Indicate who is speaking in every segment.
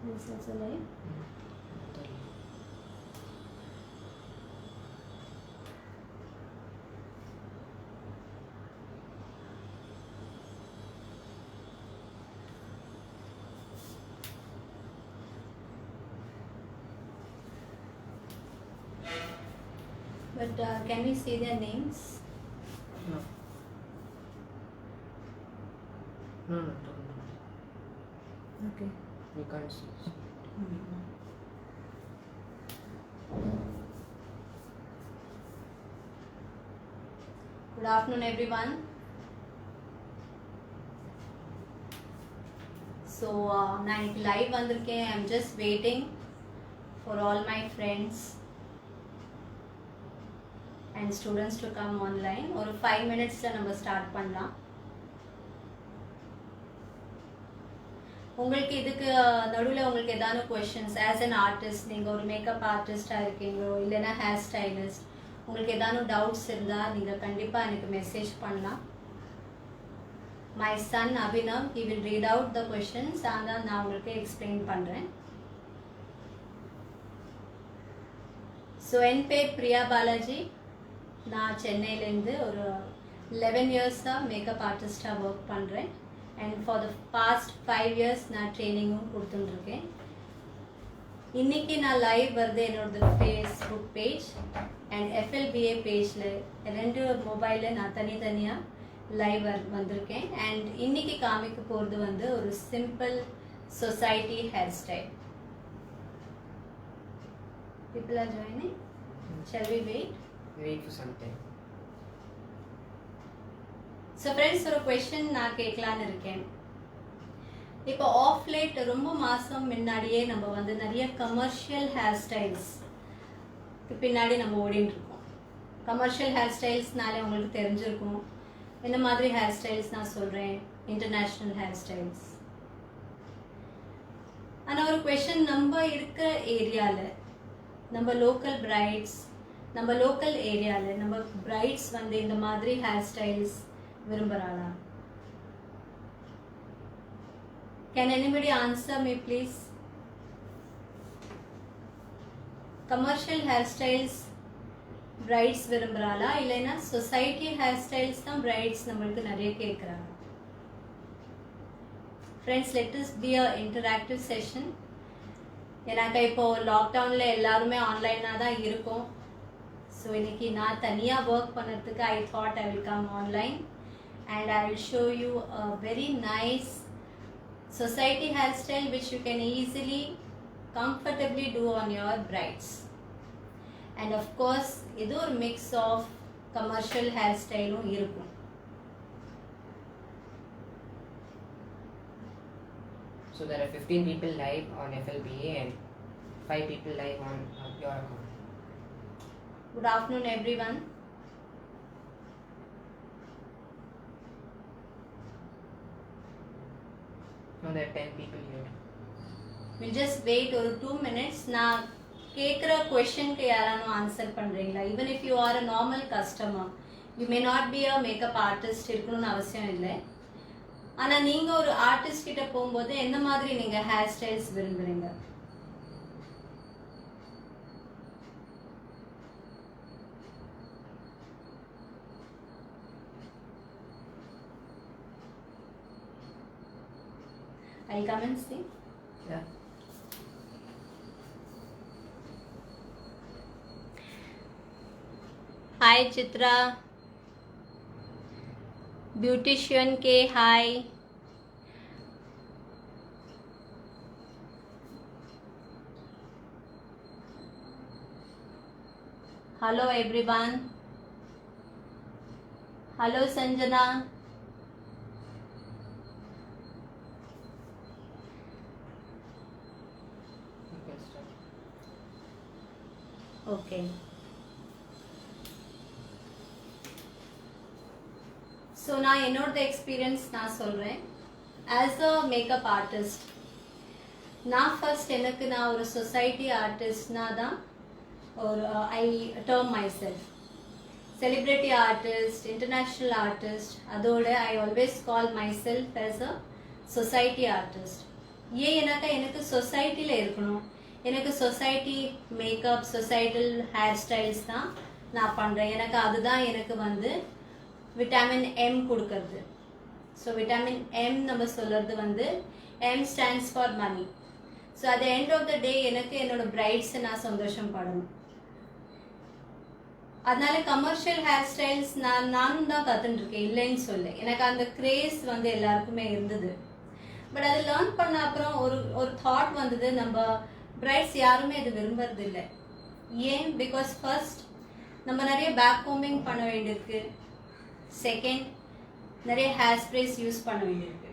Speaker 1: This is a live. But can we see their names?
Speaker 2: No. No, don't.
Speaker 1: Okay.
Speaker 2: We can't see.
Speaker 1: Good afternoon, everyone. So, நான் இன்னைக்கு live வந்திருக்கேன். I'm just waiting for all my friends and students to come online. ஒரு 5 minutesல நம்ம start பண்ணலாம். உங்களுக்கு இதுக்கு நடுவில் உங்களுக்கு ஏதாவது கொஷின்ஸ் ஆஸ் அன் ஆர்டிஸ்ட், நீங்கள் ஒரு மேக்கப் ஆர்டிஸ்டாக இருக்கீங்களோ இல்லைன்னா ஹேர் ஸ்டைலிஸ்ட், உங்களுக்கு ஏதாவது டவுட்ஸ் இருந்தால் நீங்கள் கண்டிப்பாக எனக்கு மெசேஜ் பண்ணலாம். My son Abhinav, he will read out the questions and நான் உங்களுக்கு எக்ஸ்பிளைன் பண்ணுறேன். ஸோ என் பேர் பிரியா பாலாஜி. நான் சென்னையிலேருந்து ஒரு 11 இயர்ஸாக மேக்கப் ஆர்டிஸ்டாக ஒர்க் பண்ணுறேன். And for the past 5 years நான் ட்ரைனிங்கும் கொடுத்துட்டுருக்கேன். இன்றைக்கி நான் லைவ் வருது என்னோட ஃபேஸ்புக் பேஜ் அண்ட் FLBA பேஜில் 2 மொபைலில் நான் தனித்தனியாக லைவ் வந்திருக்கேன். அண்ட் இன்றைக்கி காமிக்க போகிறது வந்து ஒரு simple society hair style. People are joining. Shall we wait?
Speaker 2: Wait for some time.
Speaker 1: So friends, ஒரு கொஷின் நான் கேட்கலான்னு இருக்கேன். இப்போ ஆஃப் லேட் ரொம்ப மாதம் முன்னாடியே நம்ம வந்து நிறைய கமர்ஷியல் ஹேர் ஸ்டைல்ஸ்க்கு பின்னாடி நம்ம ஓடின்னு இருக்கோம். கமர்ஷியல் ஹேர் ஸ்டைல்ஸ்னாலே உங்களுக்கு தெரிஞ்சிருக்கும் என்ன மாதிரி ஹேர் ஸ்டைல்ஸ் நான் சொல்கிறேன். International hair styles. ஆனால் ஒரு கொஷின், நம்ம இருக்கிற ஏரியாவில் நம்ம லோக்கல் பிரைட்ஸ், நம்ம லோக்கல் ஏரியாவில் நம்ம பிரைட்ஸ் வந்து இந்த மாதிரி ஹேர் ஸ்டைல்ஸ் விரும்புகிறாளா? Can anybody answer me please? Commercial hair styles brides விரும்புகிறாளா இல்லைன்னா சொசைட்டி ஹேர் ஸ்டைல்ஸ் தான் பிரைட்ஸ் நம்மளுக்கு நிறைய கேட்குறாங்க? Friends, let us be a interactive session. எனக்கு இப்போது லாக்டவுனில் எல்லாருமே ஆன்லைனாக தான் இருக்கும். ஸோ இன்னைக்கு நான் தனியாக ஒர்க் பண்ணுறதுக்கு I thought I will come online and I will show you a very nice society hairstyle which you can easily comfortably do on your brides. And of course இது ஒரு mix of commercial hairstyle இருக்கும்.
Speaker 2: So there are 15 people live on FLBA and 5 people live on your account.
Speaker 1: Good afternoon everyone.
Speaker 2: No, there are 10 people here.
Speaker 1: We'll just wait ஒரு 2 minutes. நான் கேட்குற கொஷனுக்கு யாரானும் answer பண்ணுறீங்களா? Even if you are a normal customer, you may not be a makeup artist இருக்கணும்னு அவசியம் இல்லை. ஆனால் நீங்கள் ஒரு ஆர்டிஸ்ட் கிட்ட போகும்போது எந்த மாதிரி நீங்கள் ஹேர் ஸ்டைல்ஸ் விரும்புகிறீங்க? I'll come and see.
Speaker 2: Yeah.
Speaker 1: Hi Chitra. Beautician K, hi. Hello everyone. Hello Sanjana.
Speaker 2: You can start.
Speaker 1: Okay. So நான் என்னோட எக்ஸ்பீரியன்ஸ் நான் சொல்கிறேன். ஆஸ் அ மேக்கப் ஆர்டிஸ்ட், நான் ஃபர்ஸ்ட் எனக்கு நான் ஒரு சொசைட்டி ஆர்டிஸ்ட்னா தான் ஒரு I term myself celebrity artist, international artist. அதோட I always call myself as a society artist. ஏன் எனக்கு சொசைட்டியில் இருக்கணும், எனக்கு society makeup societal hair styles தான் நான் பண்ணுறேன். எனக்கு அதுதான் எனக்கு வந்து விட்டமின் எம் கொடுக்கறது. ஸோ விட்டமின் எம் நம்ம சொல்கிறது வந்து M stands for money. So at the end of the day எனக்கு என்னோட பிரைட்ஸை நான் சந்தோஷப்படணும். அதனால கமர்ஷியல் ஹேர் ஸ்டைல்ஸ் நானும் தான் கற்றுட்டுருக்கேன், இல்லைன்னு சொல்ல. எனக்கு அந்த கிரேஸ் வந்து எல்லாருக்குமே இருந்தது. பட் அதை லேர்ன் பண்ண அப்புறம் ஒரு தாட் வந்தது, நம்ம பிரைட்ஸ் யாருமே இது விரும்புறது இல்லை. ஏன்? பிகாஸ் ஃபர்ஸ்ட் நம்ம நிறைய பேக் கோம்பிங் பண்ண வேண்டியிருக்கு. செகண்ட், நிறைய ஹேர் ஸ்ப்ரேஸ் யூஸ் பண்ண வேண்டியிருக்கு.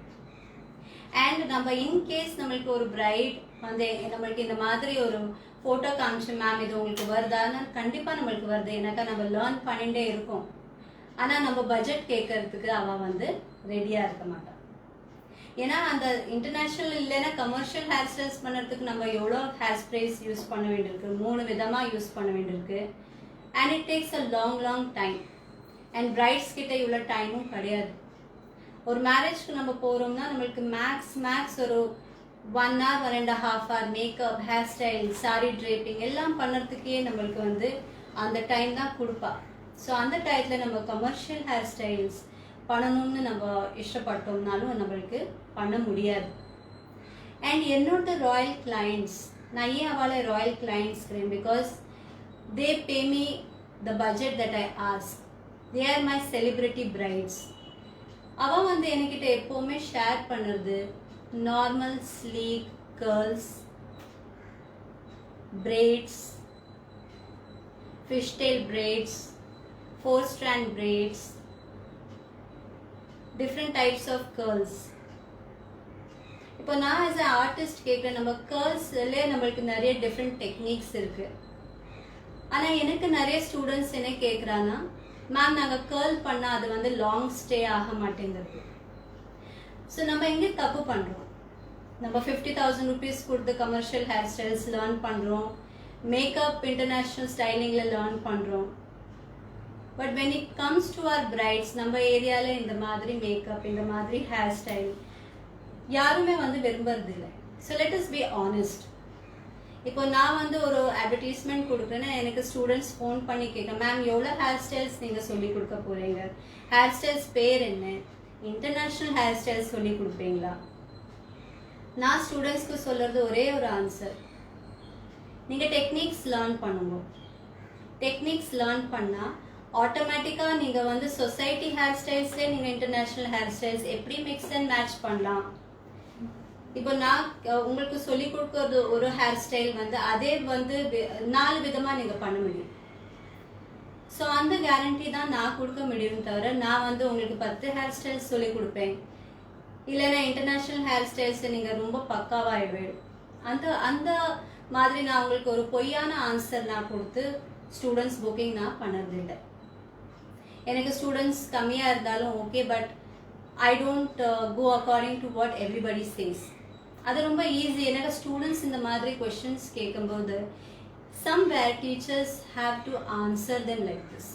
Speaker 1: அண்ட் நம்ம இன்கேஸ் நம்மளுக்கு ஒரு பிரைட் வந்து நம்மளுக்கு இந்த மாதிரி ஒரு ஃபோட்டோ காமிச்சு, மேம் இது உங்களுக்கு வருதான்னு, கண்டிப்பாக நம்மளுக்கு வருது. ஏன்னாக்கா நம்ம லேர்ன் பண்ணிகிட்டே இருக்கோம். ஆனால் நம்ம பட்ஜெட் கேட்கறதுக்கு அவள் வந்து ரெடியாக இருக்க மாட்டான். ஏன்னா அந்த இன்டர்நேஷ்னல் இல்லைன்னா கமர்ஷியல் ஹேர் ஸ்டைல்ஸ் பண்ணுறதுக்கு நம்ம எவ்வளோ ஹேர் ஸ்ப்ரேஸ் யூஸ் பண்ண வேண்டியிருக்கு, 3 விதமாக யூஸ் பண்ண வேண்டியிருக்கு. And it takes a long time. And brides கிட்ட இவ்வளோ டைமும் கிடையாது. ஒரு மேரேஜ்க்கு நம்ம போகிறோம்னா நம்மளுக்கு மேக்ஸ் ஒரு 1 hour 1.5 hour makeup, hair style, sorry draping எல்லாம் பண்ணுறதுக்கே நம்மளுக்கு வந்து அந்த டைம் தான் கொடுப்பா. ஸோ அந்த டயத்தில் நம்ம கமர்ஷியல் ஹேர் ஸ்டைல்ஸ் பண்ணணும்னு நம்ம இஷ்டப்பட்டோம்னாலும் நம்மளுக்கு பண்ண முடியாது. அண்ட் என்னோட ராயல் கிளைண்ட்ஸ், நான் ஏன் அவளை ராயல் கிளைண்ட்ஸ்கிறேன், because they pay me the budget that I ask. They are my celebrity brides. அவன் வந்து என்கிட்ட எப்போவுமே ஷேர் பண்ணுறது normal sleek girls, braids, fishtail braids, 4-strand braids, different types of curls. இப்போ நான் as an artist கேட்குறேன், நம்ம கேர்ள்ஸ்லேயே நம்மளுக்கு நிறைய டிஃப்ரெண்ட் டெக்னிக்ஸ் இருக்கு. ஆனால் எனக்கு நிறைய ஸ்டூடெண்ட்ஸ் என்ன கேட்குறாங்கன்னா, மேம் நாங்கள் கேர்ள் பண்ணால் அது வந்து லாங் ஸ்டே ஆக மாட்டேங்குது. ஸோ நம்ம எங்கே தப்பு பண்ணுறோம்? நம்ம 50,000 rupees கொடுத்து கமர்ஷியல் ஹேர் ஸ்டைல்ஸ் லேர்ன் பண்ணுறோம், மேக்கப் இன்டர்நேஷ்னல் ஸ்டைலிங்கில் லேர்ன் பண்ணுறோம். But when it comes to our brides, நம்ம ஏரியாவில் இந்த மாதிரி மேக்கப், இந்த மாதிரி ஹேர் ஸ்டைல் யாருமே வந்து விரும்புறது இல்லை. So let us be honest. இப்போ நான் வந்து ஒரு அட்வர்டைஸ்மெண்ட் கொடுக்குறேன்னா எனக்கு ஸ்டூடெண்ட்ஸ் ஃபோன் பண்ணி கேட்க, மேம் எவ்வளோ ஹேர் ஸ்டைல்ஸ் நீங்கள் சொல்லி கொடுக்க போகிறீங்க, ஹேர் ஸ்டைல்ஸ் பேர் என்ன, இன்டர்நேஷ்னல் ஹேர் ஸ்டைல்ஸ் சொல்லி கொடுப்பீங்களா? நான் ஸ்டூடெண்ட்ஸ்க்கு சொல்கிறது ஒரே ஒரு ஆன்சர், நீங்கள் டெக்னிக்ஸ் லேர்ன் பண்ணுங்க. டெக்னிக்ஸ் லேர்ன் பண்ணால் ஆட்டோமேட்டிக்காக நீங்கள் வந்து சொசைட்டி ஹேர் ஸ்டைல்ஸ்லேயே நீங்கள் இன்டர்நேஷ்னல் ஹேர் ஸ்டைல்ஸ் எப்படி மிக்ஸ் அண்ட் மேட்ச் பண்ணலாம். இப்போ நான் உங்களுக்கு சொல்லி கொடுக்கறது ஒரு ஹேர் ஸ்டைல் வந்து அதே வந்து 4 விதமாக நீங்கள் பண்ண முடியும். ஸோ அந்த கேரண்டி தான் நான் கொடுக்க முடியும். தவிர நான் வந்து உங்களுக்கு 10 ஹேர் ஸ்டைல்ஸ் சொல்லி கொடுப்பேன், இல்லைன்னா இன்டர்நேஷ்னல் ஹேர் ஸ்டைல்ஸை நீங்கள் ரொம்ப பக்காவாகிடுவேன். அந்த மாதிரி நான் உங்களுக்கு ஒரு பொய்யான ஆன்சர் நான் கொடுத்து ஸ்டூடெண்ட்ஸ் புக்கிங் நான் பண்ணுறதில்லை. எனக்கு ஸ்டூடெண்ட்ஸ் கம்மியாக இருந்தாலும் okay, but I don't go according to what everybody says. அது ரொம்ப ஈஸி. எனக்கு ஸ்டூடெண்ட்ஸ் இந்த மாதிரி கொஷின்ஸ் கேட்கும்போது somewhere teachers have to answer them like this.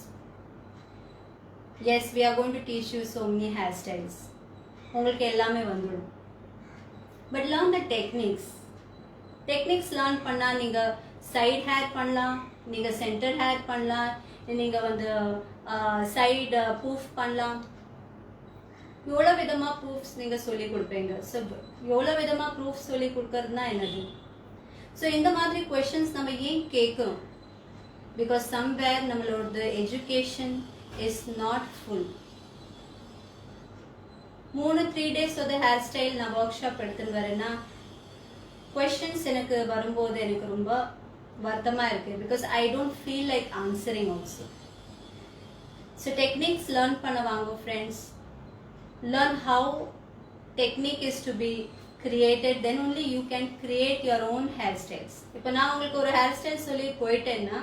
Speaker 1: Yes, we are going to teach you so many hairstyles. உங்களுக்கு எல்லாமே வந்துடும். But learn the techniques. Techniques learn பண்ணால் நீங்கள் சைட் ஹேர் பண்ணலாம், நீங்கள் சென்டர் ஹேர் பண்ணலாம், நீங்கள் வந்து சைடு பூஃப் பண்ணலாம். எவ்வளோ விதமாக ப்ரூஃப்ஸ் நீங்கள் சொல்லி கொடுப்பீங்க. ஸோ எவ்வளோ விதமாக ப்ரூஃப் சொல்லி கொடுக்கறதுனா என்னது? ஸோ இந்த மாதிரி கொஷின்ஸ் நம்ம ஏன் கேட்குறோம்? பிகாஸ் சம்வேர் நம்மளோட education is not full. 3-3 days வந்து ஹேர் ஸ்டைல் நான் ஒர்க் ஷாப் எடுத்துன்னு வரேன்னா கொஷின்ஸ் எனக்கு வரும்போது எனக்கு ரொம்ப வருத்தமாக இருக்குது. Because I don't feel like answering also. So techniques learn பண்ண வாங்க friends. Learn how technique is to be created, then only you can create your own hairstyles. இப்போ நான் உங்களுக்கு ஒரு ஹேர் ஸ்டைல் சொல்லி போயிட்டேன்னா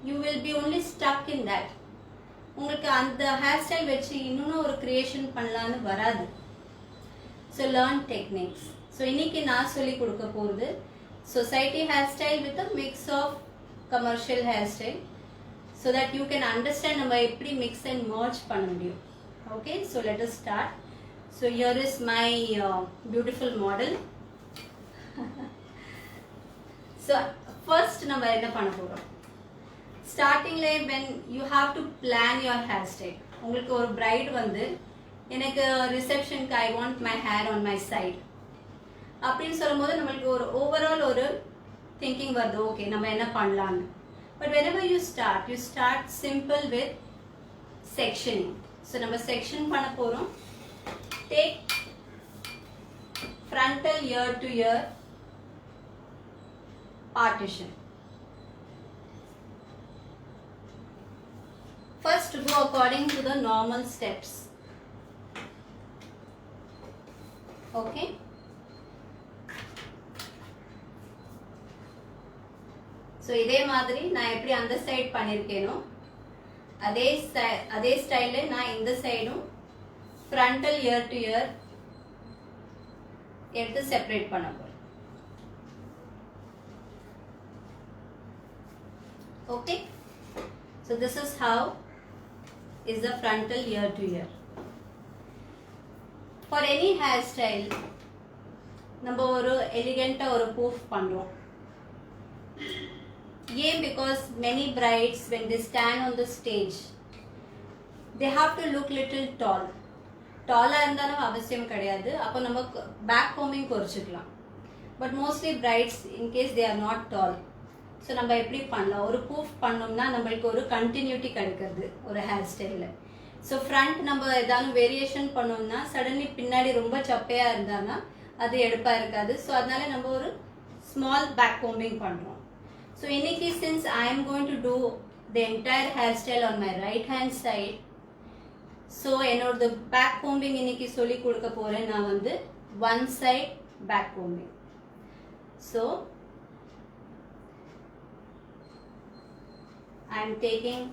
Speaker 1: you will be only stuck in that. உங்களுக்கு அந்த ஹேர் ஸ்டைல் வச்சு இன்னொன்று ஒரு கிரியேஷன் பண்ணலான்னு வராது. So learn techniques. ஸோ இன்னைக்கு நான் சொல்லி கொடுக்க போகிறது society hair style with a mix of commercial hair style, so that you can understand நம்ம எப்படி மிக்ஸ் அண்ட் மர்ஜ் பண்ண முடியும். Okay, so let us start. So here is my beautiful model. So first நம்ம என்ன பண்ண போகிறோம், ஸ்டார்டிங்ல when you have to plan your hair style. உங்களுக்கு ஒரு பிரைட் வந்து எனக்கு ரிசப்ஷனுக்கு I want my hair on my side அப்படின்னு சொல்லும்போது நம்மளுக்கு ஒரு ஓவரால் ஒரு திங்கிங் வருது, ஓகே நம்ம என்ன பண்ணலான்னு. But whenever you start simple with sectioning. So நம்ம செக்ஷன் பண்ண போகிறோம். Take frontal ear to ear partition. First go according to the normal steps. Okay. So இதே மாதிரி நான் எப்படி அந்த சைடு பண்ணிருக்கேனோ அதே ஸ்டைல்ல நான் இந்த சைடும் frontal ear to ear எடுத்து செப்பரேட் பண்ண போறேன். Okay. So this is how is the frontal ear to ear. For any hairstyle நம்ம ஒரு எலிகென்ட்டா ஒரு பூஃப் பண்றோம். ஏன், because many brides when they stand on the stage they have to look little tall. டாலாக இருந்தாலும் அவசியம் கிடையாது, அப்போ நம்ம பேக் கோமிங் குறைச்சிக்கலாம். But mostly brides in case they are not tall. So நம்ம எப்படி பண்ணலாம், ஒரு பூஃப் பண்ணோம்னா நம்மளுக்கு ஒரு கண்டினியூட்டி கிடைக்கிறது ஒரு ஹேர் ஸ்டைலில். ஸோ ஃப்ரண்ட் நம்ம ஏதாவது வேரியேஷன் பண்ணோம்னா சடன்லி பின்னாடி ரொம்ப சப்பையாக இருந்தான்னா அது எடுப்பாக இருக்காது. ஸோ அதனால நம்ம ஒரு ஸ்மால் பேக் கோமிங் பண்ணுறோம். ஸோ இன்னைக்கு since I am going to do the entire hair style on my right hand side, so என்னோட பேக் கோம்பிங் இன்னைக்கு சொல்லி கொடுக்க போகிறேன். நான் வந்து one side back combing. So I am taking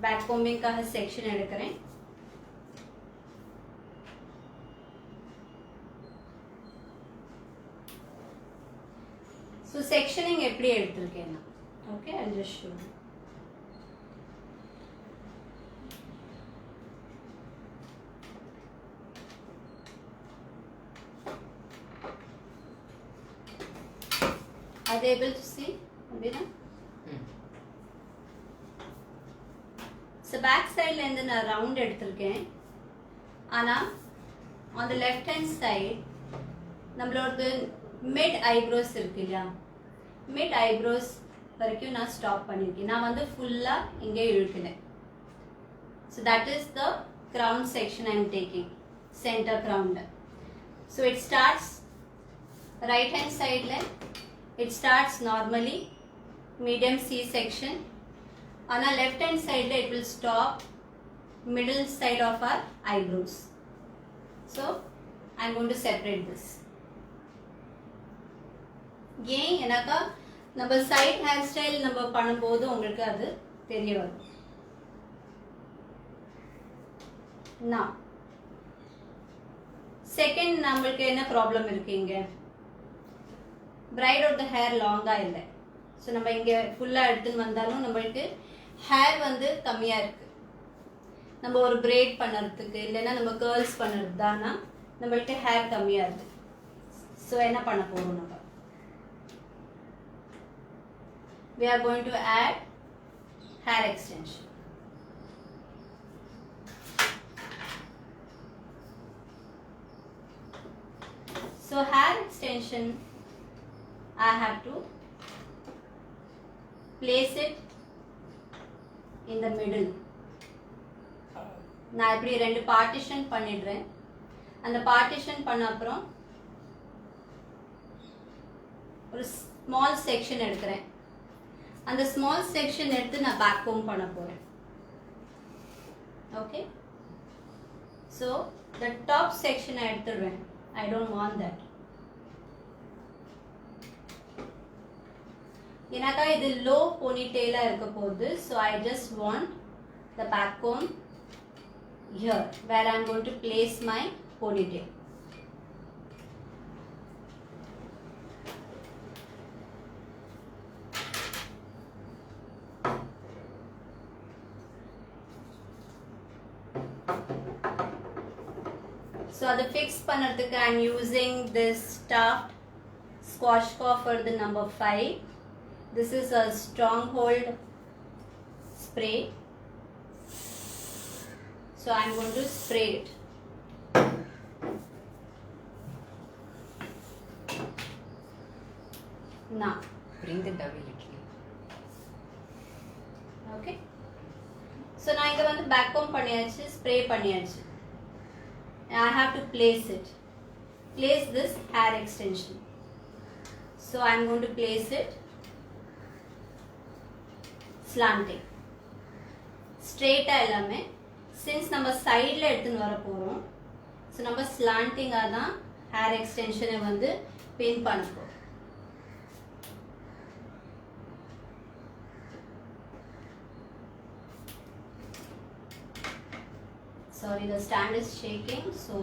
Speaker 1: back கோம்பிங்காக செக்ஷன் எடுக்கிறேன். ஸோ செக்ஷனிங் எப்படி எடுத்திருக்கேன் நான், okay I just show. Are they able to see? So back side la irundhu na round eduthirken, ana on the left hand side nammaloda mid eyebrows irukilla, mid eyebrows varaikum na stop pannirken. Na vandu full ah inge ilukile. So that is the crown section I am taking, center crown. So it starts right hand side la, it starts normally medium C section. On our left hand side it will stop middle side of our eyebrows. So I am going to separate this. ஏன் எனக்கா நம்ம side hair style நம்ம பண்ணும்போது உங்களுக்கு அது தெரிய வரும். Now second நம்மளுக்கு என்ன ப்ராப்ளம் இருக்கீங்க, பிரைடோட ஹேர் லாங்காக இல்லை. ஸோ நம்ம இங்கே ஃபுல்லாக எடுத்துன்னு வந்தாலும் நம்மளுக்கு ஹேர் வந்து கம்மியாக இருக்குது. நம்ம ஒரு பிரைட் பண்ணுறதுக்கு இல்லைன்னா நம்ம கேர்ள்ஸ் பண்ணுறது தானா நம்மளுக்கு ஹேர் கம்மியாக இருக்குது. ஸோ என்ன பண்ண போகிறோம், நம்ம we are going to add hair extension. So hair extension I have to place it in the middle. நான் இப்படி ரெண்டு பார்ட்டிஷன் பண்ணிடுறேன். அந்த பார்ட்டிஷன் பண்ண அப்புறம் ஒரு ஸ்மால் செக்ஷன் எடுக்கிறேன். அந்த ஸ்மால் செக்ஷன் எடுத்து நான் பேக் கோம் பண்ண போறேன். Okay, so the top section I எடுத்துடுறேன். I don't want that. எனக்கா இது low ponytail இருக்க போகுது. So I just want the back comb here where I am going to place my ponytail. So அதை ஃபிக்ஸ் பண்ணுறதுக்கு I'm using this Taft Squash Cough for the number 5. This is a stronghold spray. So I'm going to spray it. Now.
Speaker 2: Bring the dummy literally.
Speaker 1: Okay. So நான் இங்க வந்து back Kom பண்ணியாச்சு, spray பண்ணியாச்சு. I have to place it. Place this hair extension. So I'm going to place it slanting. Straight எல்லாமே since நம்ம சைடுல எடுத்துன்னு வர போறோம். So நம்ம slanting-ஆ தான் hair extension-ஐ வந்து pin பண்ண போறோம். Sorry, the stand is shaking, so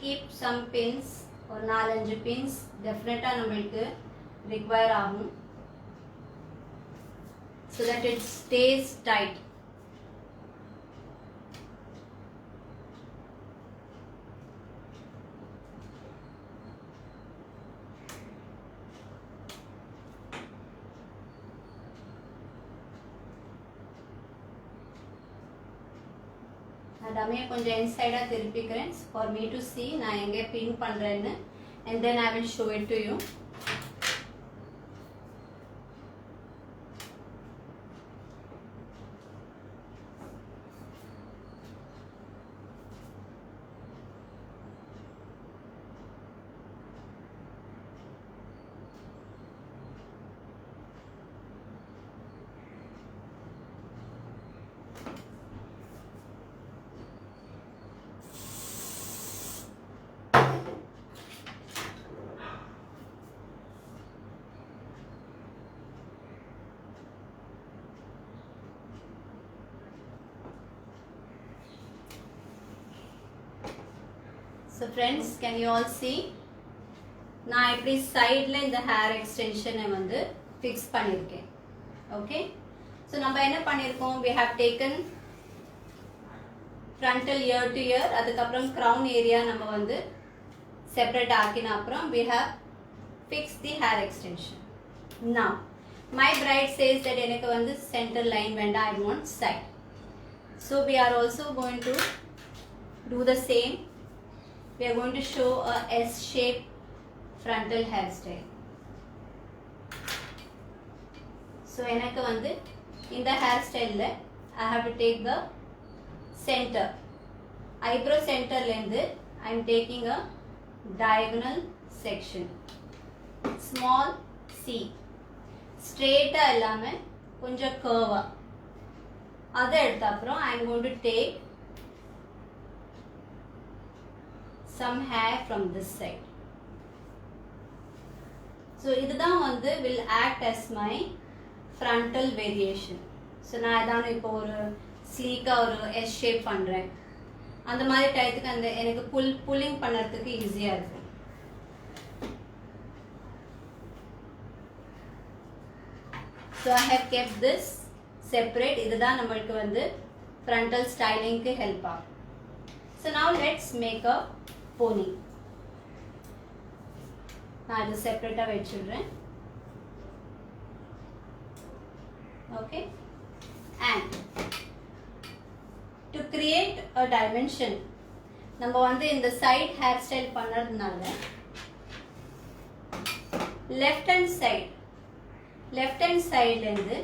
Speaker 1: keep some pins or 4-5 pins definitely நம்மளுக்கு require ஆகும் so that it stays tight. டம்மியை கொஞ்சம் இன்சைடாக திருப்பிக்கிறேன் for me to see நான் எங்கே பின் பண்ணுறேன்னு and then I will show it to you. So friends, can you all see? நான் இப்படி சைடில் இந்த ஹேர் எக்ஸ்டென்ஷனை வந்து ஃபிக்ஸ் பண்ணியிருக்கேன். ஓகே, ஸோ நம்ம என்ன பண்ணியிருக்கோம், we have taken frontal ear to ear, அதுக்கப்புறம் crown area நம்ம வந்து செப்பரேட் ஆக்கின அப்புறம் we have fixed the hair extension. Now, my bride says that எனக்கு வந்து center line வேண்டாம், I want side. So we are also going to do the same. We are going to show a S-shaped frontal hairstyle. So எனக்கு வந்து இந்த hairstyle I have to take the center, eyebrow center length. I am taking a diagonal section, small C, straight இல்லாம கொஞ்சம் curve. அதை எடுத்த அப்புறம் I am going to take some hair from this side. So இதுதான் வந்து will act as my frontal variation. So நான் இதான இப்போ ஒரு ஸ்லீக்கா ஒரு S shape பண்றேன். அந்த மாதிரி டைத்துக்கு அந்த எனக்கு புல்லிங் பண்ணுறதுக்கு ஈஸியாக இருக்கும். So I have kept this separate. இதுதான் நம்மளுக்கு வந்து frontal styling-க்கு help ஆகும். So now let's make a pony. நான் இது செப்பரேட்டா வெச்சிடுறேன். Okay, and to create a dimension நம்ம வந்து இந்த side hairstyle பண்ணறதுனால left hand sideல இருந்து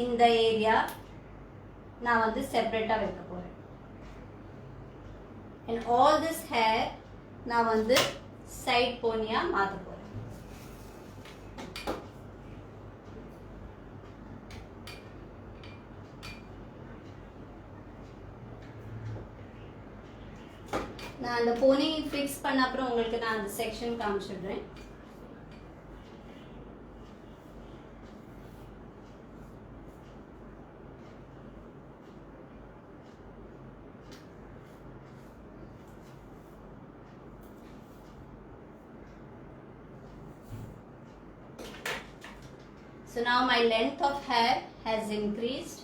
Speaker 1: இந்த ஏரியா நான் வந்து செப்பரேட்டா வைக்க போறேன். And all this hair நான் வந்து side ponyயா மாத்த போறேன். நான் அந்த pony fix பண்ண அப்புறம் உங்களுக்கு நான் அந்த section காமிச்சிடுறேன். So now my length of hair has increased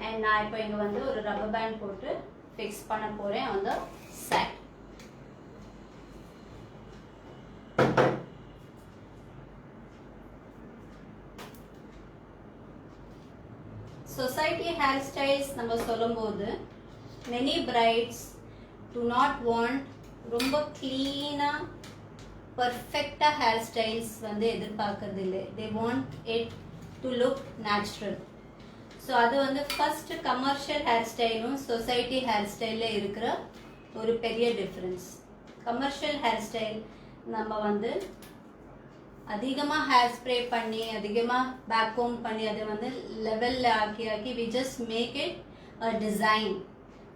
Speaker 1: and நான் இப்போ இங்கே வந்து ஒரு ரப்பர் பேண்ட் போட்டு ஃபிக்ஸ் பண்ண போகிறேன் on the side. Society hairstyles நம்ம சொல்லும்போது many brides do not want ரொம்ப clean-ஆக பர்ஃபெக்டாக ஹேர் ஸ்டைல்ஸ் வந்து எதிர்பார்க்கறது இல்லை. they want it to look natural. So அது வந்து ஃபர்ஸ்ட் கமர்ஷியல் ஹேர் ஸ்டைலும் சொசைட்டி ஹேர் ஸ்டைலில் இருக்கிற ஒரு பெரிய டிஃப்ரென்ஸ். கமர்ஷியல் ஹேர் ஸ்டைல் நம்ம வந்து அதிகமாக ஹேர் ஸ்ப்ரே பண்ணி அதிகமாக பேக் கோம் பண்ணி அதை வந்து லெவலில் ஆக்கி we just make it a design.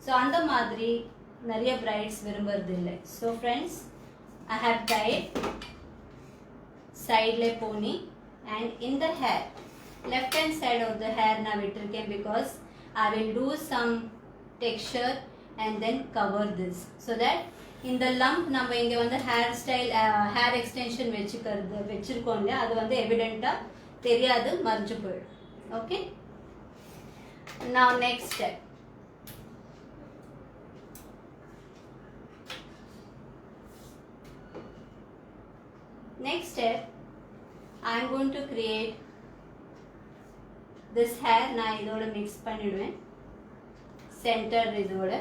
Speaker 1: So அந்த மாதிரி நிறைய பிரைட்ஸ் விரும்புறது இல்லை. So friends, I have tied side le pony and in the hair left hand side of the hair na vittirken because I will do some texture and then cover this so that in the lump நம்ம இங்க வந்து hair style hair extension வெச்சிருக்கோம் இல்லையா, அது வந்து எவிடென்ட்டா தெரியாது, மறைஞ்சு போயிடும். Okay, now next step. Next step, I am going to create this hair. நான் இதோட mix பண்ணிடுவேன் center இதோட.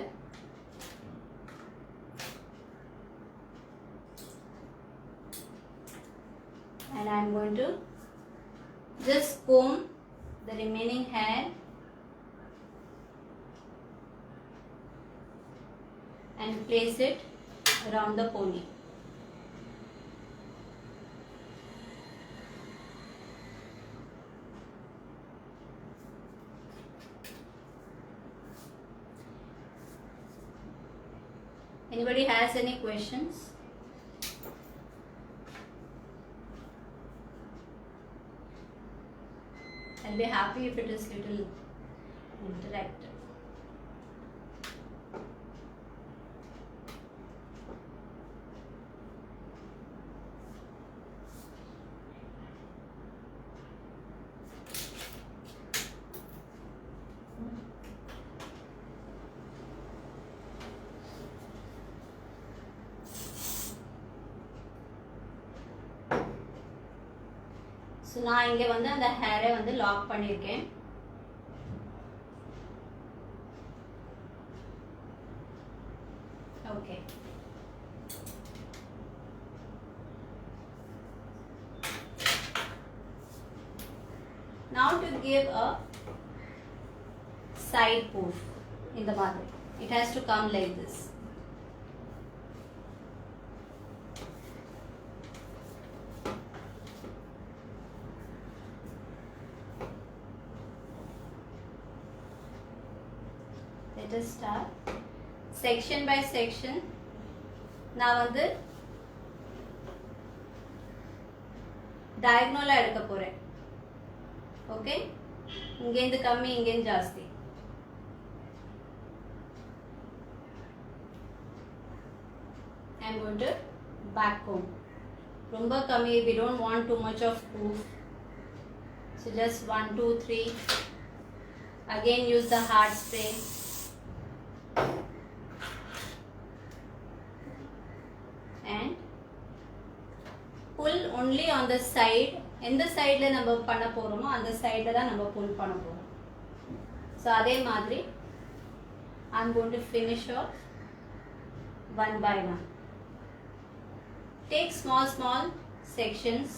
Speaker 1: And I am going to just comb the remaining hair and place it around the pony. Anybody has any questions? I'll be happy if it is little interactive. So நான் இங்கே வந்து அந்த ஹேரை வந்து lock பண்ணியிருக்கேன். Okay, now to give a side poof இந்த மாதிரி, it has to come like this. Let us start section by section. நான் வந்து diagonal எடுக்க போறேன். ஓகே, இங்கேந்து கம்மி இங்கேந்து ஜாஸ்தி. I am going to back comb. ரொம்ப கம்மி, we don't want too much of poof. So just 1 2 3. Again use the hard spray. And pull only on the side. எந்த சைடுல நம்ம பண்ண போறோமோ அந்த சைடுல தான் நம்ம pull பண்ண போறோம். So அதே மாதிரி I am going to finish off one by one. Take small sections.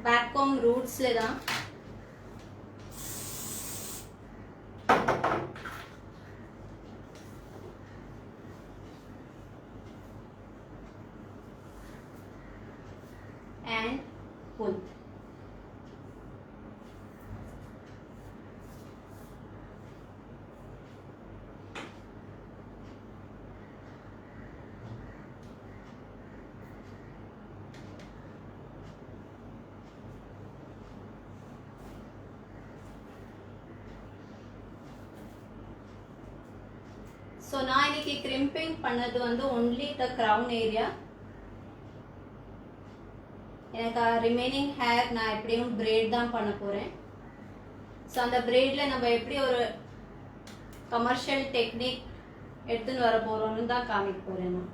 Speaker 1: Back comb roots le தான் and pull. ஸோ நான் இன்னைக்கு கிரிம்பிங் பண்ணது வந்து ஒன்லி த க்ரௌன் ஏரியா. எனக்கு ரிமைனிங் ஹேர் நான் எப்படியும் பிரைட் தான் பண்ண போகிறேன். ஸோ அந்த பிரைடில் நம்ம எப்படி ஒரு கமர்ஷியல் டெக்னிக் எடுத்துன்னு வர போகிறோம்னு தான் காமிக்க போகிறேன் நான்.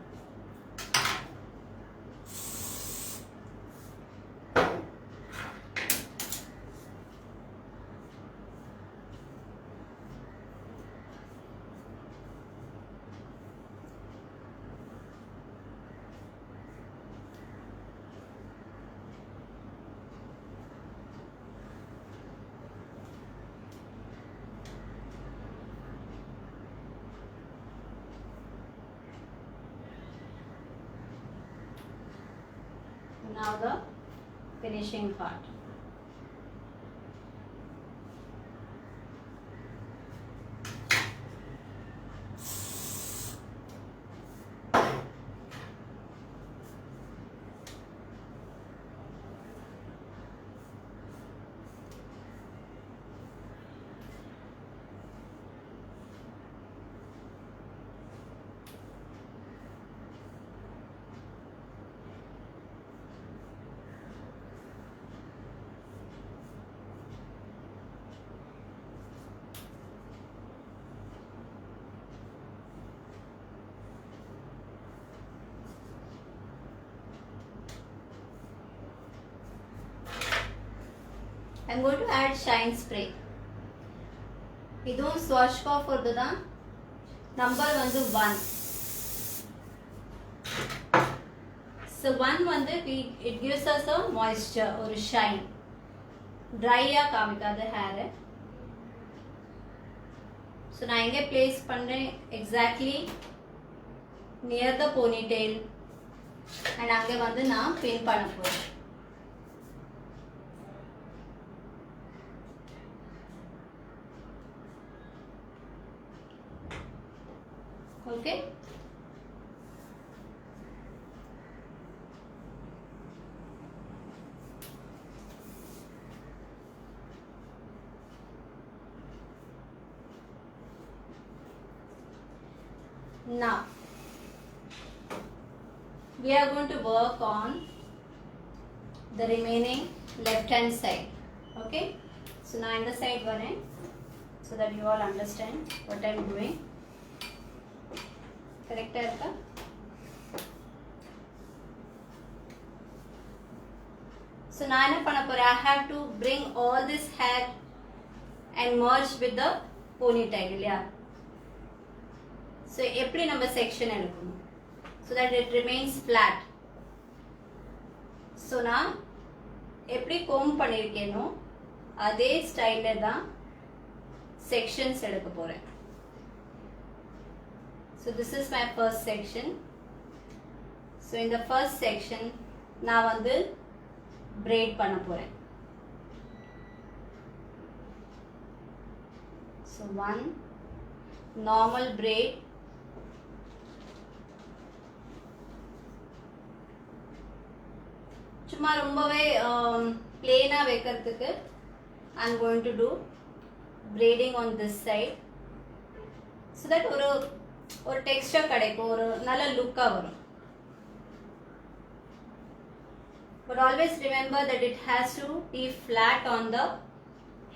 Speaker 1: Now the finishing part. I'm going to add shine spray. இதுவும் Swatchcock தான். நம்பர் வந்து 1. So 1 வந்து it gives us a moisture, ஒரு shine. ட்ரையா காமிக்காத ஹேர். ஸோ நான் எங்கே பிளேஸ் பண்ணுறேன், exactly near the ponytail. And அங்கே வந்து நான் பின் பண்ண போகிறேன். Okay. Now we are going to work on the remaining left hand side. Okay. So now in the side one, so that you all understand what I am doing. Correct இருக்கா? So நான் என்ன பண்ண போறேன், I have to bring all this hair and merge with the ponytail இல்லையா? So எப்படி நம்ம section எடுக்கணும், so that it remains flat. So நான் எப்படி comb பண்ணிருக்கேனோ அதே ஸ்டைல்ல தான் செக்ஷன்ஸ் எடுக்க போறேன். So this is my first section. So in the first section நான் வந்து braid பண்ண போறேன். So one normal braid, சும்மா ரொம்பவே plain-ஆ வைக்கிறதுக்கு I'm going to do braiding on this side, so that ஒரு டெக்ஸ்டர் கிடைக்கும், ஒரு நல்ல லுக்கா வரும். But always remember that it has to be flat on the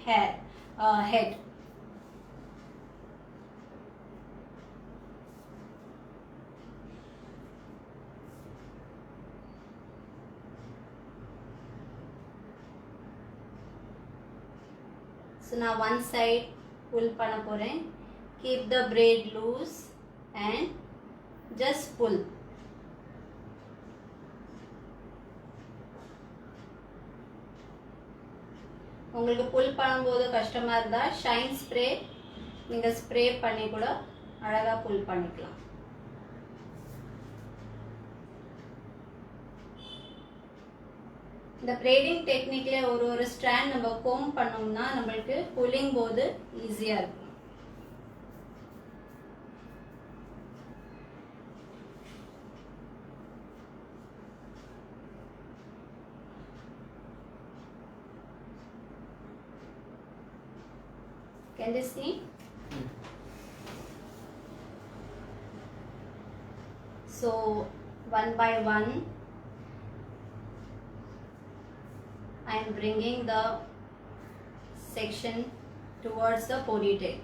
Speaker 1: head. So now one side pull பண்ண போறேன். Keep the braid loose and just pull. உங்களுக்கு புல் பண்ணும்போது கஷ்டமா இருந்தா ஷைன் ஸ்ப்ரே நீங்க ஸ்ப்ரே பண்ணி கூட அழகா புல் பண்ணிக்கலாம். இந்த braiding டெக்னிக்ல ஒரு ஸ்ட்ராண்ட் நம்ம கோம் பண்ணோம்னா நமக்கு புல்லிங் போது ஈஸியா இருக்கும். Can they see? So one by one I am bringing the section towards the ponytail.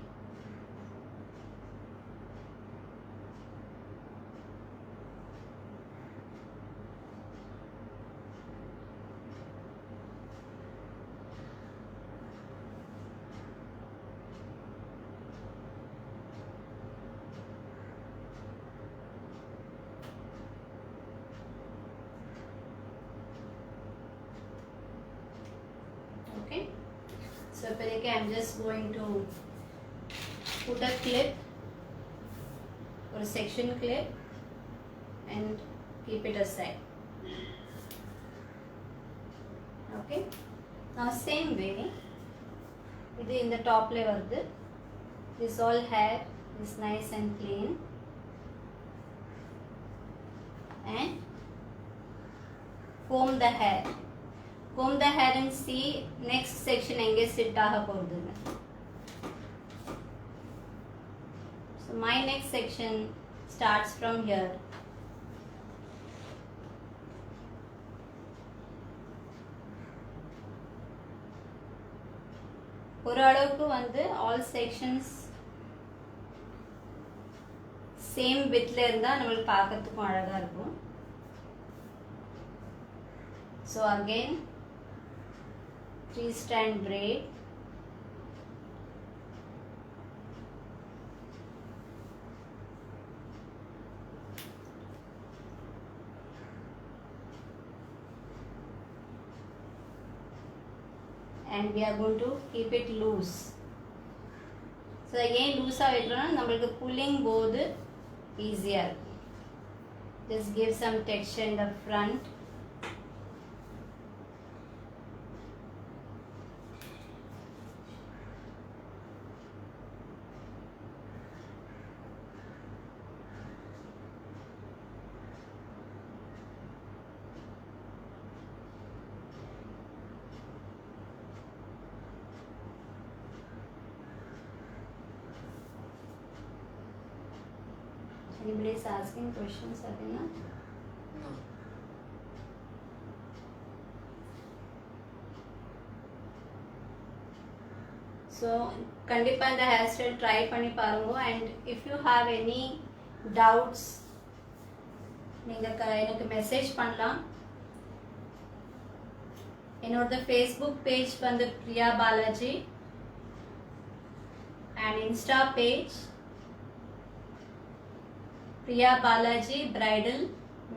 Speaker 1: Okay, so I'm just going to put a clip or a section clip and keep it aside. Okay, now same way idu in the top layer varudhu. This all hair is nice and clean, and comb the hair and see next section enge sit aga porudhu. So my next section starts from here. ஒரு அளவுக்கு வந்து all sections same வித்ல இருந்தா நமக்கு பார்க்கிறதுக்கு அழகா இருக்கும். So again 3 strand braid, and we are going to keep it loose. So again loose ah vedrona namakku pulling both easier. Just give some texture in the front. Anybody is asking questions, Abhina?
Speaker 2: No.
Speaker 1: So kandipa இந்த hair style try பண்ணி பாருங்க, and if you have any doubts நீங்க எனக்கு message பண்ணலாம். என்னோட Facebook page வந்து Priya Balaji and Insta page Priya Balaji Bridal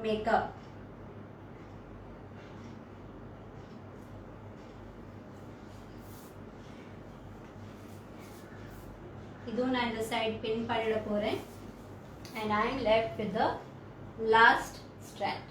Speaker 1: Makeup. Idu na இந்த side pin பண்ணிட போறேன், and I am left with the last strand.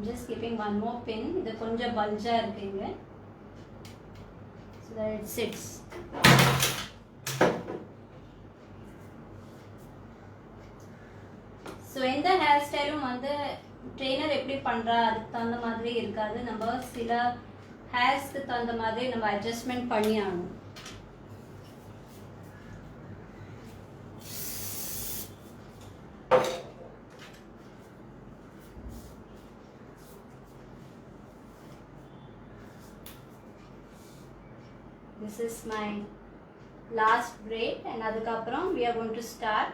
Speaker 1: I'm just keeping one more pin. இது கொஞ்சம் பல்ஜா இருக்குங்க, so that it sits. So இந்த hair ஸ்டைலும் வந்து trainer எப்படி பண்றா அதுக்கு தகுந்த மாதிரி இருக்காது. நம்ம சில ஹேர்ஸ்க்கு தகுந்த மாதிரி நம்ம அட்ஜஸ்ட்மெண்ட் பண்ணி ஆகணும். This is my last braid, and adukapram we are going to start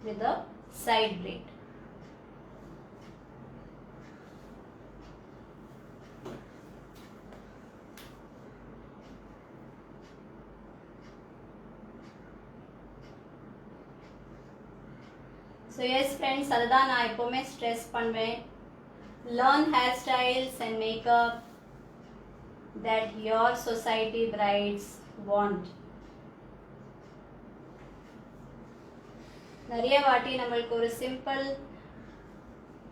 Speaker 1: with the side braid. So yes friends, adha na epome stress panven, learn hairstyles and makeup that your society brides want. நிறைய வாட்டி நம்மளுக்கு ஒரு simple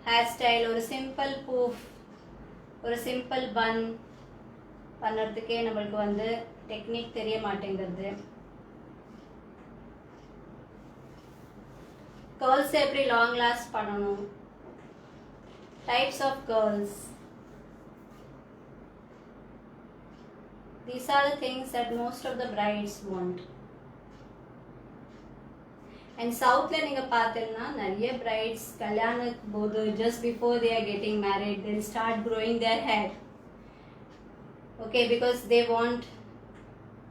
Speaker 1: hair style, ஒரு simple பூஃப், ஒரு simple பன், பண்ணுறதுக்கே நம்மளுக்கு வந்து technique தெரிய மாட்டேங்கிறது. கேர்ள்ஸ் எப்படி லாங் லாஸ்ட் பண்ணணும், types of girls, these are the things that most of the brides want. And southல நீங்க பார்த்தீங்கன்னா நிறைய brides கல்யாணத்துக்கு போது just before they are getting married they'll start growing their hair. Okay, because they want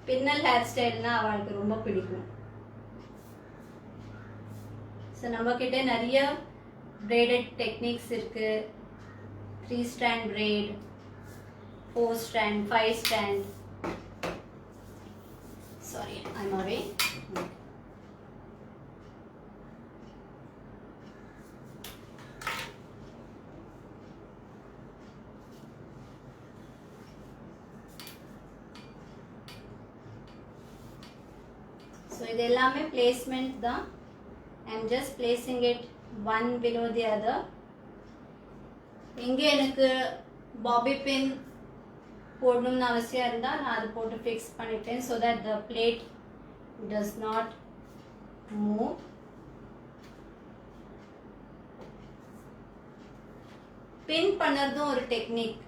Speaker 1: pinnal hairstyle na அவங்களுக்கு ரொம்ப பிடிக்கும். So நம்ம கிட்ட நிறைய braided techniques இருக்கு. 3 strand braid, 4 strand, 5 strand. Sorry, I'm away. So இது எல்லாமே placement தான். I'm just placing it one below the other. இங்கே எனக்கு bobby pin போடணும்னு அவசியம் இருந்தா நான் அது போட்டு ஃபிக்ஸ் பண்ணிட்டேன் so that the plate does not move. பின் பண்ணறதும் ஒரு டெக்னிக்.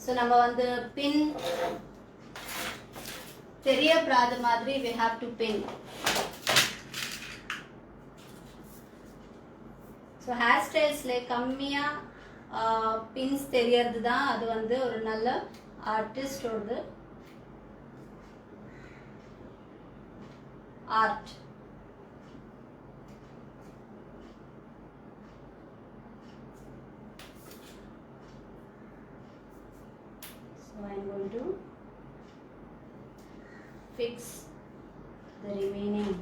Speaker 1: ஸோ நம்ம வந்து பின் தெரியப்படாத மாதிரி we have to pin. So hair ஸ்டைல்ஸ்ல கம்மியா பின்ஸ் தெரியறது தான் அது வந்து ஒரு நல்ல ஆர்டிஸ்டோட art. So I'm going to fix the remaining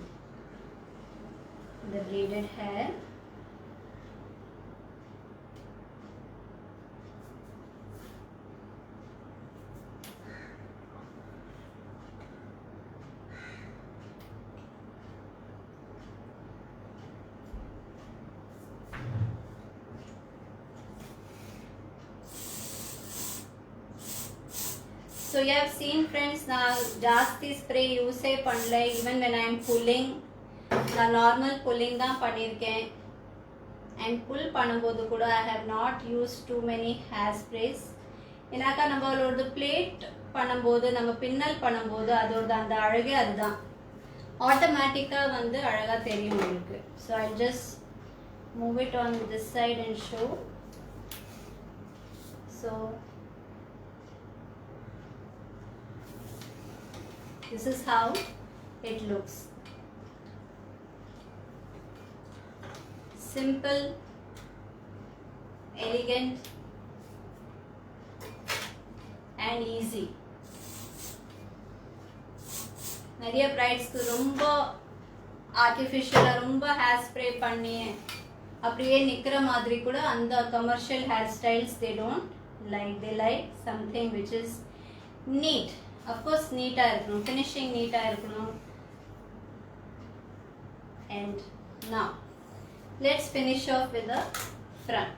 Speaker 1: the braided hair. So you have seen friends, நான் ஜாஸ்தி ஸ்ப்ரே யூஸே பண்ணல. Even when I am pulling நான் நார்மல் புல்லிங் தான் பண்ணியிருக்கேன். அண்ட் புல் பண்ணும்போது கூட I have not used too many hair sprays. ஏன்னாக்கா நம்மளோட பிளேட் பண்ணும்போது நம்ம பின்னல் பண்ணும்போது அதோட அந்த அழகே அதுதான் ஆட்டோமேட்டிக்காக வந்து அழகாக தெரியும் உங்களுக்கு. So I just move it on this side and show. So this is how it looks. Simple, elegant and easy. நிறைய பிரைட்ஸ்க்கு ரொம்ப ஆர்டிஃபிஷியலா ரொம்ப ஹேர் ஸ்ப்ரே பண்ணி அப்படியே நிக்கிற மாதிரி கூட அந்த commercial hair styles they don't like. They like something which is neat. Of course neat-ஆ இருக்கணும், finishing neat-ஆ இருக்கணும். And now let's finish off with the front.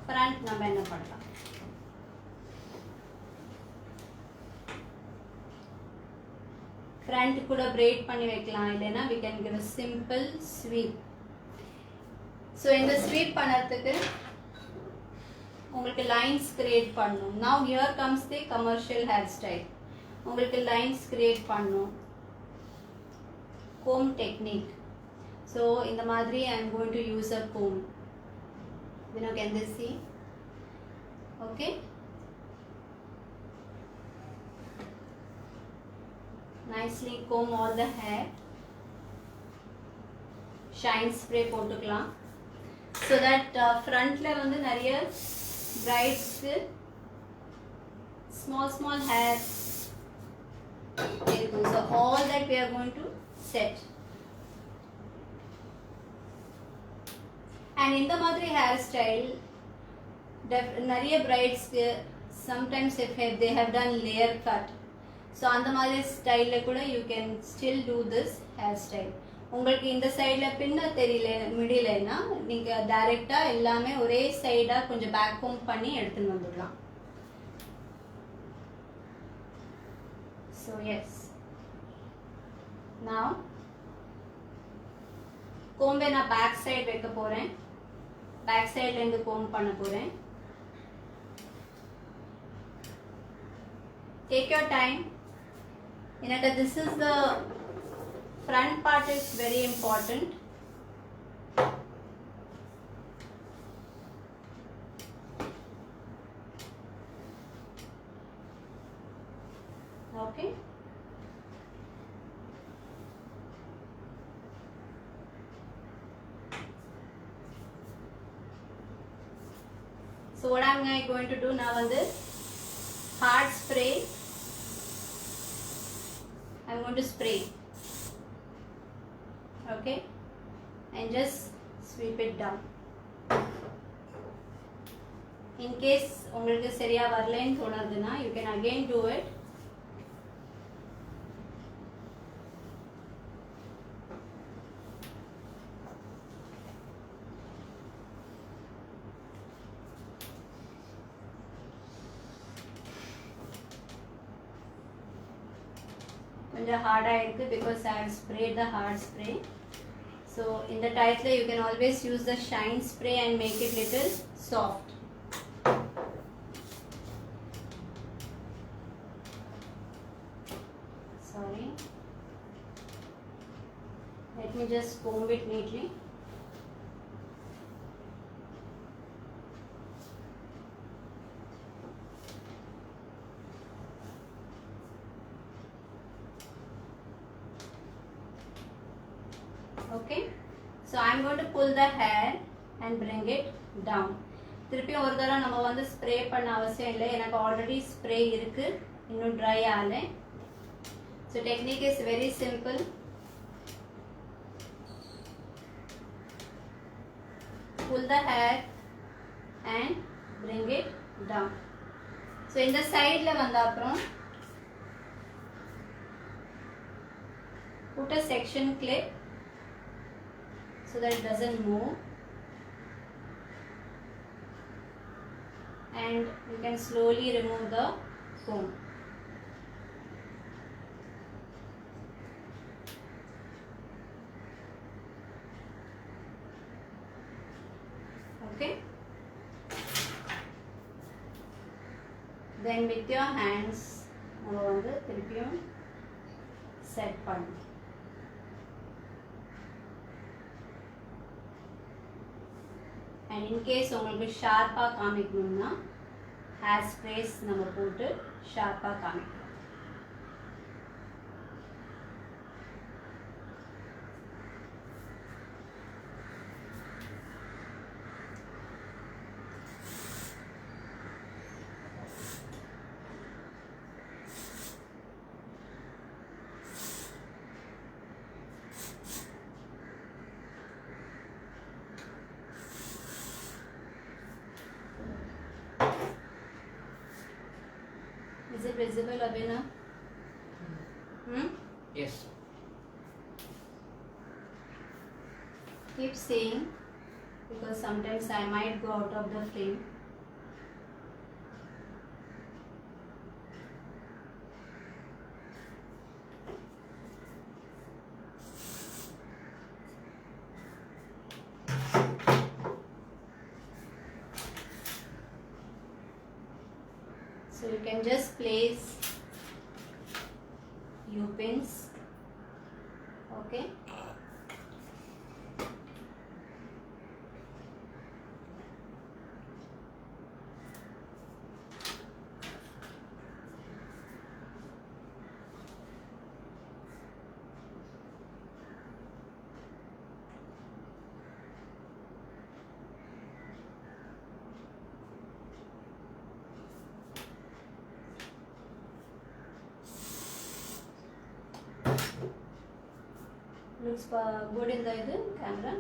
Speaker 1: Front நம்ம என்ன பண்ணலாம்? Front கூட braid பண்ணி வைக்கலாம், இல்லைன்னா we can give a simple sweep. So இந்த sweep பண்ணறதுக்கு உங்களுக்கு lines create பண்ணணும். Now here comes the commercial hairstyle. உங்களுக்கு lines create பண்ணணும். Comb technique. So இந்த மாதிரி I am going to use a comb. You know, can they see? Okay. Nicely comb all the hair. Shine spray போட்டுக்கலாம். So that frontல வந்து நிறைய brides small hair இருக்கும். So all that we are going to set. And இந்த மாதிரி hair style நிறைய brides sometimes if they have done layer cut, so அந்த மாதிரி ஸ்டைல்ல கூட you can still do this hair style. உங்களுக்கு இந்த சைடுல பின்ன தெரியல மிடிலனா நீங்க டைரக்டா எல்லாமே ஒரே சைடா கொஞ்சம் பேக் கோம் பண்ணி எடுத்துட்டு வந்துடலாம். So yes, now comb na back side வைக்க போறேன். back side ல இருந்து comb பண்ண போறேன். Take your time. This is the front part is very important. Okay. So what I'm going to do now is this hard spray. I'm going to spray. Okay, and just sweep it down. In case உங்களுக்கு சரியா வரலன்னு தோணுதுன்னா you can again do it. கொஞ்சம் ஹார்டா இருக்கு because I have sprayed the hard spray. So in the title you can always use the shine spray and make it little soft. Sorry. Let me just comb it neatly. Okay, so I'm going to pull the hair and bring it down. திருப்பி ஒரு தடவை நம்ம வந்து spray பண்ண அவசியம் இல்லை, எனக்கு already spray இருக்கு, இன்னும் ட்ரை ஆகல. So technique is very simple. Pull the hair and bring it down. So இந்த சைடுல வந்த அப்புறம் put a section clip so that it doesn't move, and you can slowly remove the comb. Okay, then with your hands நம்ம வந்து திருப்பியும் set பண்ணணும். And in case உங்களுக்கு ஷார்ப்பா காமிக்கணும்னா ஹேர் ஸ்ப்ரேஸ் நம்ம போட்டு ஷார்ப்பா காமிக்கலாம். Is it visible, Abhinav?
Speaker 2: Yes.
Speaker 1: Keep seeing because sometimes I might go out of the frame. So you can just place U-pins. Okay. Looks good in the camera.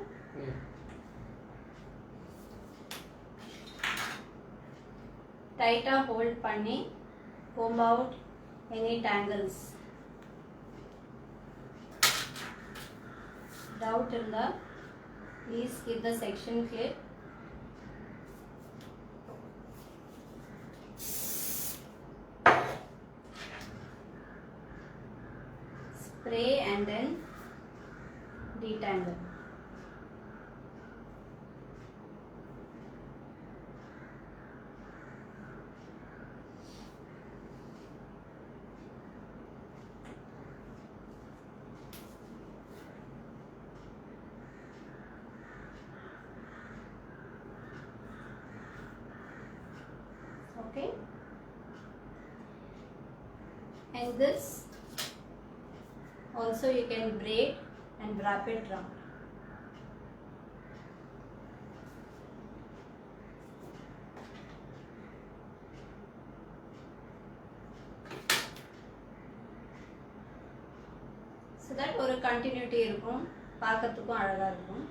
Speaker 1: Tighter hold பண்ணி comb out any tangles. Doubt இருந்தா please keep the section clip. spray and then detangle. Okay, and this also you can braid and wrap it round. So that ஒரு continuity இருக்கும், பார்க்கிறதுக்கும் அழகா இருக்கும்.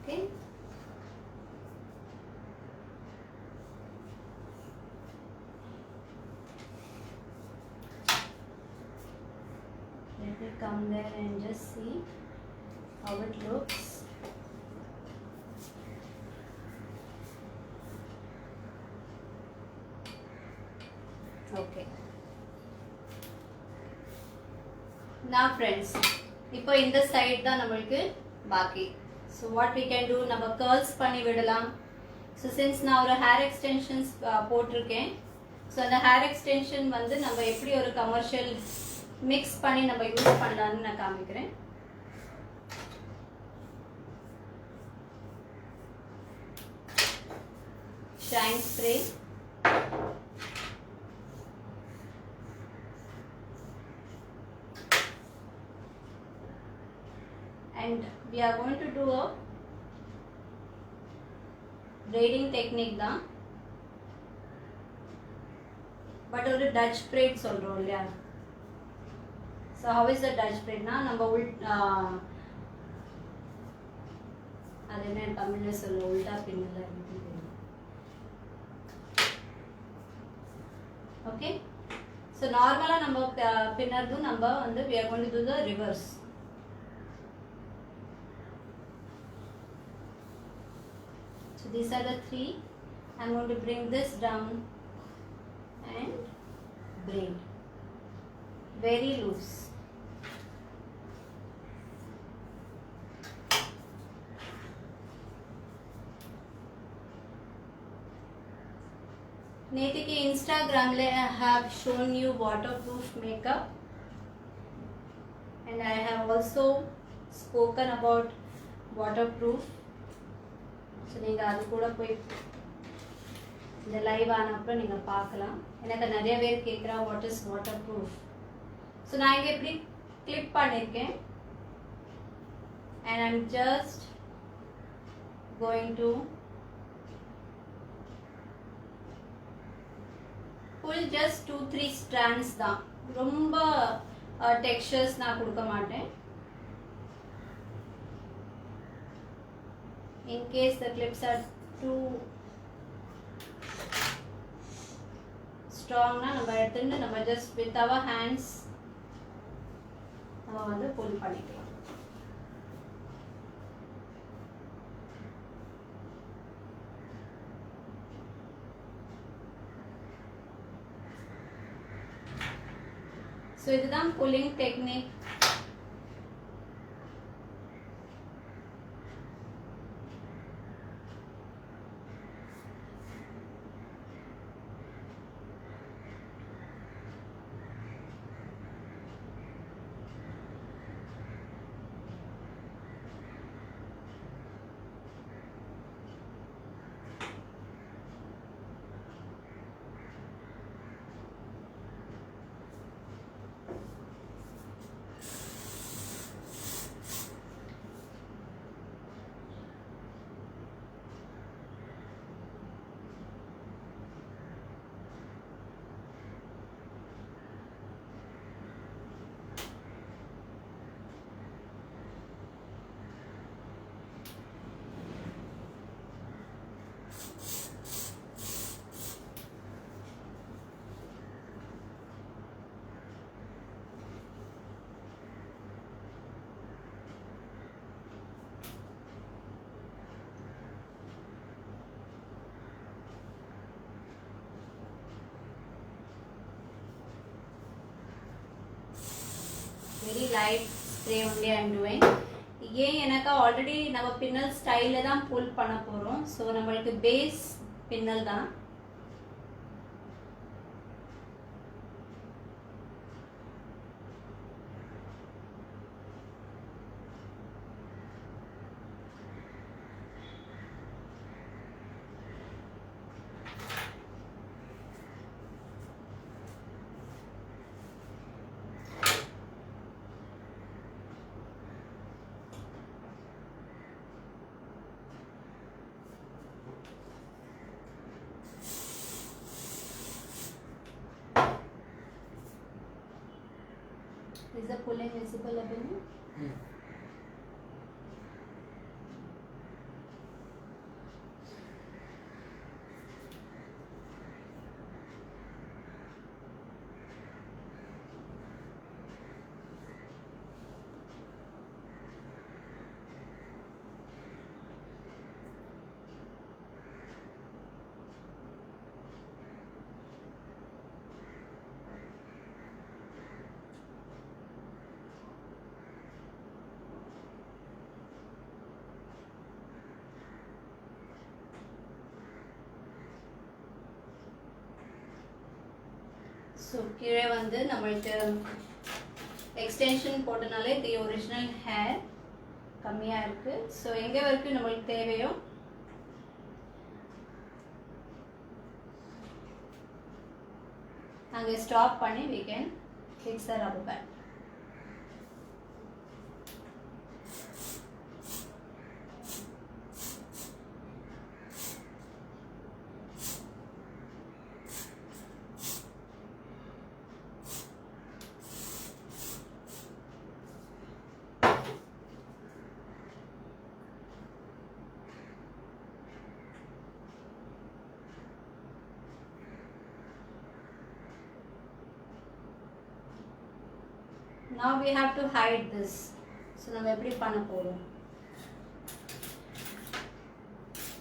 Speaker 1: Okay. Let me come there and just see how it looks. Okay. Now friends, இப்போ இந்த side தான் நம்மளுக்கு பாக்கி. So what we can do, நம்ம curls பண்ணி விடலாம். So since நான் ஒரு hair extensions போட்டிருக்கேன், so அந்த hair extension வந்து நம்ம எப்படி ஒரு commercial mix பண்ணி நம்ம யூஸ் பண்ணலாம்னு நான் காமிக்கிறேன். Shine spray. And we are going to do a braiding technique தான், but ஒரு Dutch braid சொல்றோம் இல்லையா. So how is the Dutch braid na, நம்ம அது என்ன தமிழ்ல சொல்ல, உல்டா பின்னல. Okay, so நார்மலா நம்ம பின்னறதும் நம்ம வந்து we are going to do the reverse. So these are the three. I'm going to bring this down and braid very loose. நேத்திக்கு Instagramல I have shown you waterproof makeup, and I have also spoken about waterproof. So நீங்க அது கூட போய் இந்த live ஆனப்ப நீங்க பார்க்கலாம். எனக்கு நிறைய பேர் கேக்குறா what is waterproof. So நான் இங்க இப்படி கிளிப் பண்ணிருக்கேன், and I'm just going to pull just 2-3 strands தான், ரொம்ப textures நான் கொடுக்க மாட்டேன். In case the clips are too strong na, நம்ம எடுத்துட்டு நம்ம just with our hands நம்ம வந்து pull பண்ணிக்கலாம். So இதுதான் pulling technique. Very light spray only I am doing. ஏன் எனக்கு ஆல்ரெடி நம்ம பின்னல் ஸ்டைலில் தான் புல் பண்ண போகிறோம். ஸோ நம்மளுக்கு பேஸ் பின்னல் தான். Is the pulling visible above? So கீழே வந்து நம்மளுக்கு எக்ஸ்டென்ஷன் போட்டனாலே தி ஒரிஜினல் ஹேர் கம்மியாக இருக்குது. ஸோ எங்கே வரைக்கும் நம்மளுக்கு தேவையோ அங்கே ஸ்டாப் பண்ணி we can fix the rubber band. Now we have to hide this. So now எப்படி பண்ண போறோம்?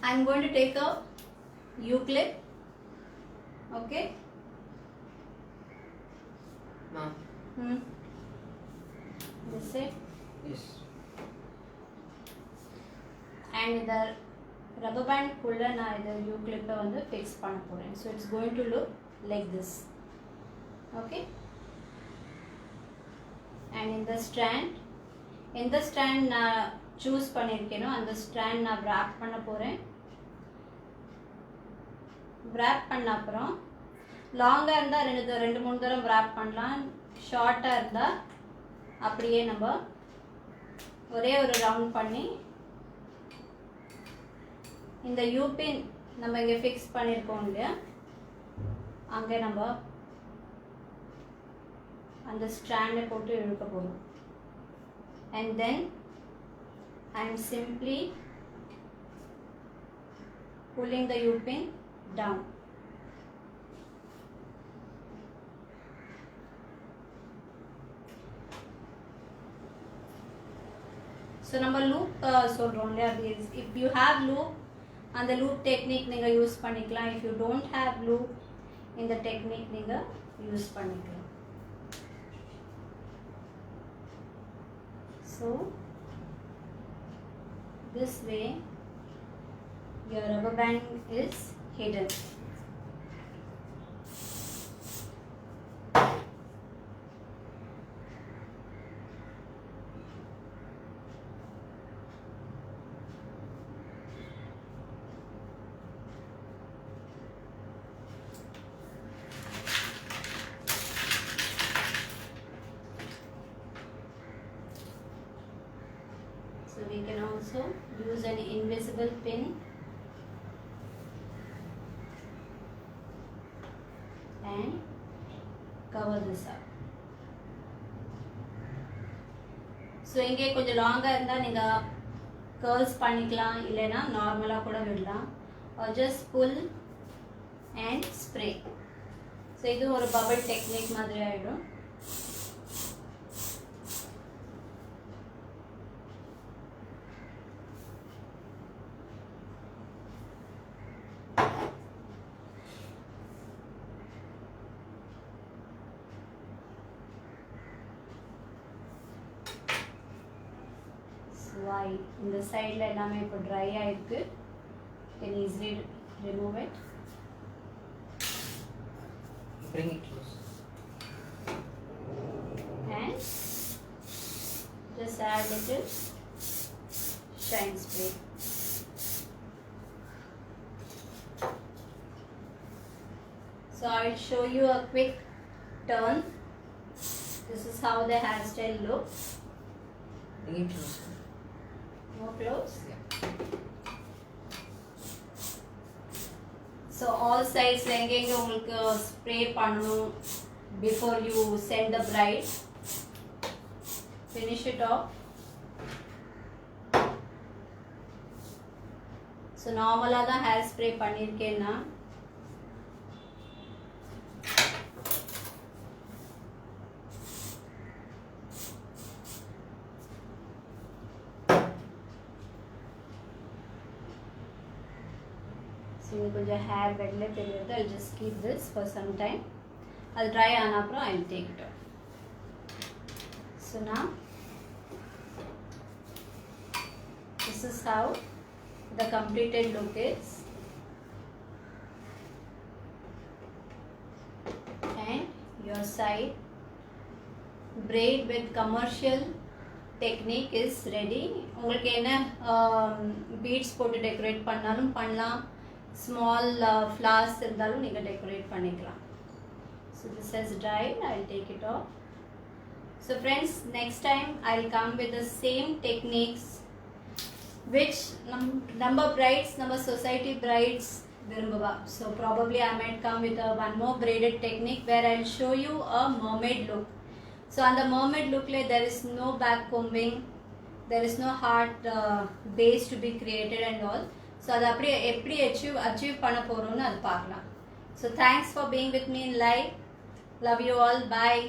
Speaker 1: I'm going to take a U-clip. Okay?
Speaker 2: Ma'am.
Speaker 1: This it.
Speaker 2: Yes.
Speaker 1: And இந்த rubber band குள்ள நான் இந்த U-clip வந்து fix பண்ண போறேன். So it's going to look like this. Okay? And in the strand நான் choose பண்ணிருக்கேனோ அந்த strand நான் wrap பண்ண போறேன். wrap பண்ண அப்புறம் லாங்கா இருந்தா ரெண்டு மூணு தடவை wrap பண்ணலாம். ஷார்ட்டா இருந்தா அப்படியே நம்ம ஒரே ஒரு ரவுண்ட் பண்ணி இந்த யூ பின் நம்ம இங்க ஃபிக்ஸ் பண்ணிருக்கோம் இல்லையா, அங்கே நம்ம அந்த ஸ்ட்ராண்டை போட்டு இழுக்க போறோம். and then I am simply pulling the U-pin down. So நம்ம லூப் சொல்றோம் இல்லையா, if you have loop அந்த loop technique நீங்க யூஸ் பண்ணிக்கலாம். if you don't have loop இந்த technique நீங்க யூஸ் பண்ணிக்கலாம். So this way your rubber band is hidden. So we can also use an invisible pin and cover this up. So இங்கே கொஞ்சம் லாங்கா இருந்தா நீங்க curls பண்ணிக்கலாம், இல்லைனா நார்மலா கூட விடலாம். or just pull and spray. So இது ஒரு bubble technique மாதிரி ஆயிடும். dry. இந்த சைடில் எல்லாமே இப்போ ட்ரை ஆயிருக்கு. Can easily remove it.
Speaker 2: Bring it close.
Speaker 1: And just add little shine spray. So I'll show you a quick turn. This is how the hairstyle looks.
Speaker 2: Bring it close.
Speaker 1: More close.
Speaker 2: Yeah.
Speaker 1: So all sides எங்கெங்க உங்களுக்கு spray பண்ணணும் before you send the bride. Finish it off. So நார்மலாக தான் hair spray பண்ணியிருக்கேன்னா கொஞ்சம் hair வெளில தெரியுது. I'll just keep this for some time. அது ட்ரை ஆன அப்புறம் I'll take it off. So now this is how the completed look is. And your side braid with commercial technique is ready. உங்களுக்கு என்ன beads போட்டு decorate பண்ணாலும் பண்ணலாம். Small flowers இருந்தாலும் நீங்கள் டெக்கரேட் பண்ணிக்கலாம். So this has dried. I'll take it off. So friends, next time I'll come with the same techniques which number brides, number society brides virumbava. So probably I might come with a one more braided technique where I'll show you a mermaid look. So on the mermaid look like there is no back combing, there is no hard base to be created and all. So அது அப்படியே எப்படி achieve பண்ண போகிறோன்னு அது பார்க்கலாம். So thanks for being with me in live. Love you all. Bye.